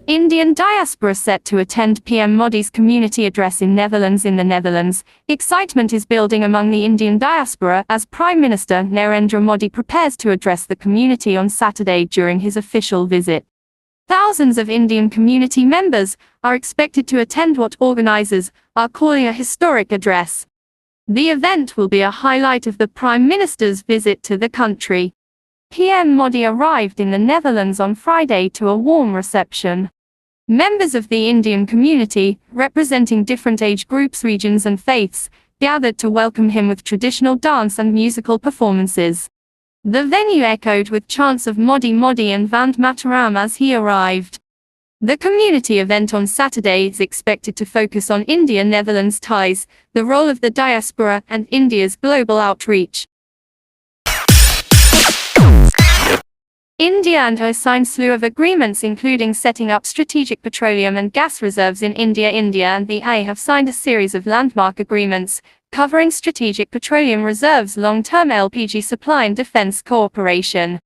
Indian diaspora set to attend PM Modi's community address in Netherlands. In the Netherlands, excitement is building among the Indian diaspora as Prime Minister Narendra Modi prepares to address the community on Saturday during his official visit. Thousands of Indian community members are expected to attend what organizers are calling a historic address. The event will be a highlight of the Prime Minister's visit to the country. PM Modi arrived in the Netherlands on Friday to a warm reception. Members of the Indian community, representing different age groups, regions and faiths, gathered to welcome him with traditional dance and musical performances. The venue echoed with chants of Modi Modi and Vande Mataram as he arrived. The community event on Saturday is expected to focus on India-Netherlands ties, the role of the diaspora, and India's global outreach. India and EU signed a slew of agreements including setting up strategic petroleum and gas reserves in India. India and the EU have signed a series of landmark agreements covering strategic petroleum reserves, long-term LPG supply and defense cooperation.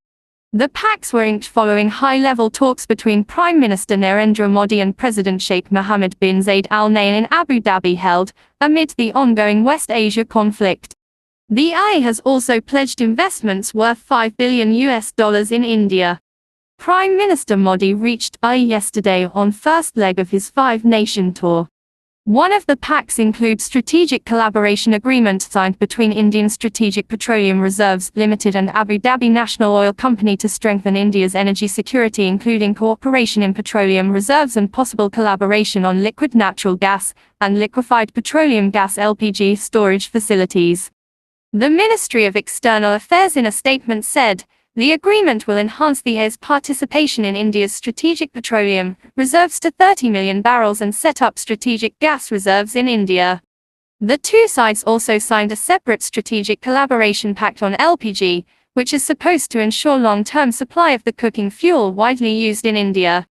The pacts were inked following high-level talks between Prime Minister Narendra Modi and President Sheikh Mohammed bin Zayed Al Nahyan in Abu Dhabi, held amid the ongoing West Asia conflict. The EU has also pledged investments worth $5 billion in India. Prime Minister Modi reached EU yesterday on first leg of his five-nation tour. One of the pacts includes strategic collaboration agreement signed between Indian Strategic Petroleum Reserves Limited and Abu Dhabi National Oil Company to strengthen India's energy security, including cooperation in petroleum reserves and possible collaboration on liquid natural gas and liquefied petroleum gas LPG storage facilities. The Ministry of External Affairs in a statement said, the agreement will enhance the EU's participation in India's strategic petroleum reserves to 30 million barrels and set up strategic gas reserves in India. The two sides also signed a separate strategic collaboration pact on LPG, which is supposed to ensure long-term supply of the cooking fuel widely used in India.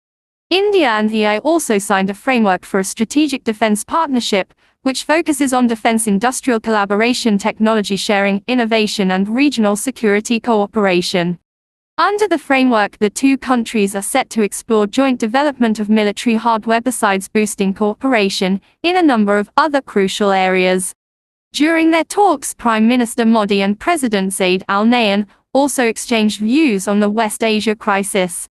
India and the EU also signed a framework for a strategic defense partnership, which focuses on defense industrial collaboration, technology sharing, innovation and regional security cooperation. Under the framework, the two countries are set to explore joint development of military hardware besides boosting cooperation in a number of other crucial areas. During their talks, Prime Minister Modi and President Zayed Al Nahyan also exchanged views on the West Asia crisis.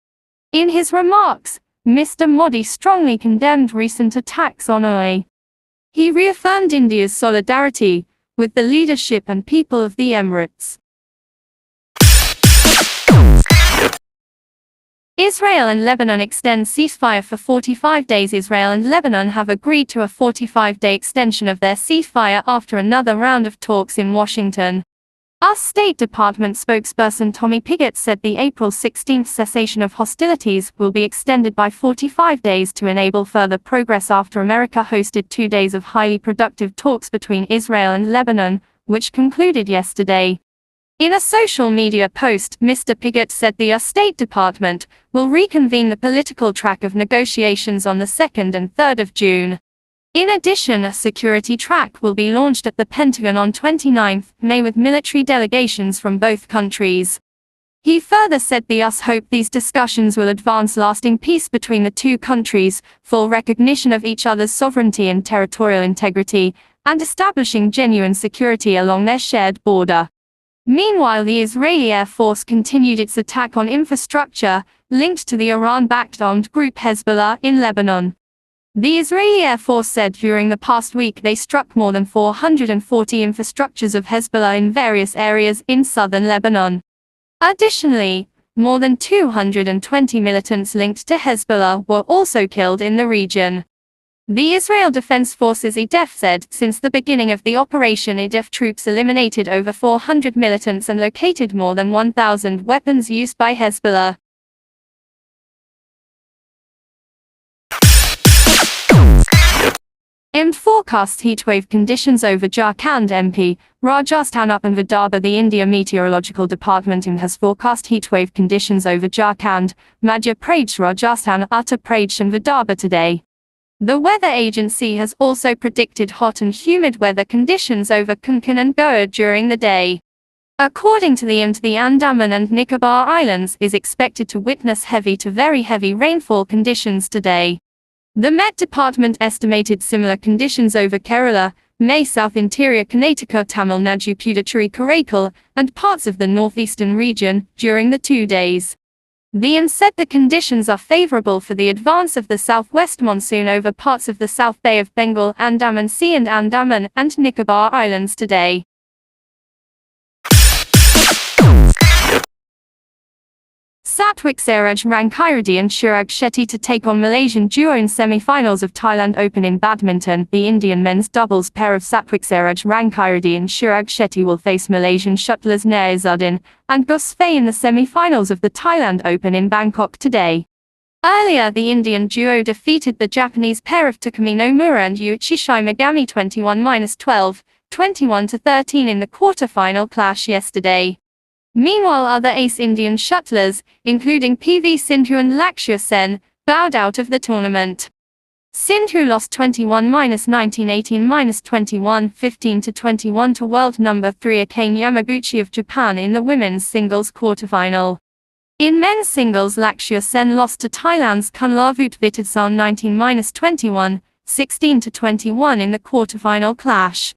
In his remarks, Mr. Modi strongly condemned recent attacks on EU. He reaffirmed India's solidarity with the leadership and people of the Emirates. Israel and Lebanon extend ceasefire for 45 days. Israel and Lebanon have agreed to a 45-day extension of their ceasefire after another round of talks in Washington. US State Department spokesperson Tommy Pigott said the April 16 cessation of hostilities will be extended by 45 days to enable further progress after America hosted 2 days of highly productive talks between Israel and Lebanon, which concluded yesterday. In a social media post, Mr. Pigott said the US State Department will reconvene the political track of negotiations on the 2nd and 3rd of June. In addition, a security track will be launched at the Pentagon on 29 May with military delegations from both countries. He further said the US hope these discussions will advance lasting peace between the two countries, full recognition of each other's sovereignty and territorial integrity, and establishing genuine security along their shared border. Meanwhile, the Israeli Air Force continued its attack on infrastructure linked to the Iran-backed armed group Hezbollah in Lebanon. The Israeli Air Force said during the past week they struck more than 440 infrastructures of Hezbollah in various areas in southern Lebanon. Additionally, more than 220 militants linked to Hezbollah were also killed in the region. The Israel Defense Forces IDF said since the beginning of the operation, IDF troops eliminated over 400 militants and located more than 1,000 weapons used by Hezbollah. IMD forecast heatwave conditions over Jharkhand. MP Rajasthan up and Vidarbha. The India Meteorological Department IMD has forecast heatwave conditions over Jharkhand, Madhya Pradesh, Rajasthan, Uttar Pradesh and Vidarbha today. The weather agency has also predicted hot and humid weather conditions over Konkan and Goa during the day. According to the Andaman and Nicobar Islands is expected to witness heavy to very heavy rainfall conditions today. The Met Department estimated similar conditions over Kerala, May South Interior Karnataka, Tamil Nadu, Puducherry, Karaikal, and parts of the northeastern region during the 2 days. The IMD said the conditions are favorable for the advance of the southwest monsoon over parts of the South Bay of Bengal, Andaman Sea and Andaman and Nicobar Islands today. Satwik Sairaj Rankireddy and Chirag Shetty to take on Malaysian duo in semi-finals of Thailand Open in badminton. The Indian men's doubles pair of Satwik Sairaj Rankireddy and Chirag Shetty will face Malaysian shuttlers Nayazuddin and Gus Fei in the semi-finals of the Thailand Open in Bangkok today. Earlier, the Indian duo defeated the Japanese pair of Takumi Nomura and Yuichi Shimagami 21-12, 21-13 in the quarter-final clash yesterday. Meanwhile, other ace Indian shuttlers, including PV Sindhu and Lakshya Sen, bowed out of the tournament. Sindhu lost 21-19, 18-21, 15-21 to world number 3 Akane Yamaguchi of Japan in the women's singles quarterfinal. In men's singles, Lakshya Sen lost to Thailand's Kunlavut Vitadsan 19-21, 16-21 in the quarterfinal clash.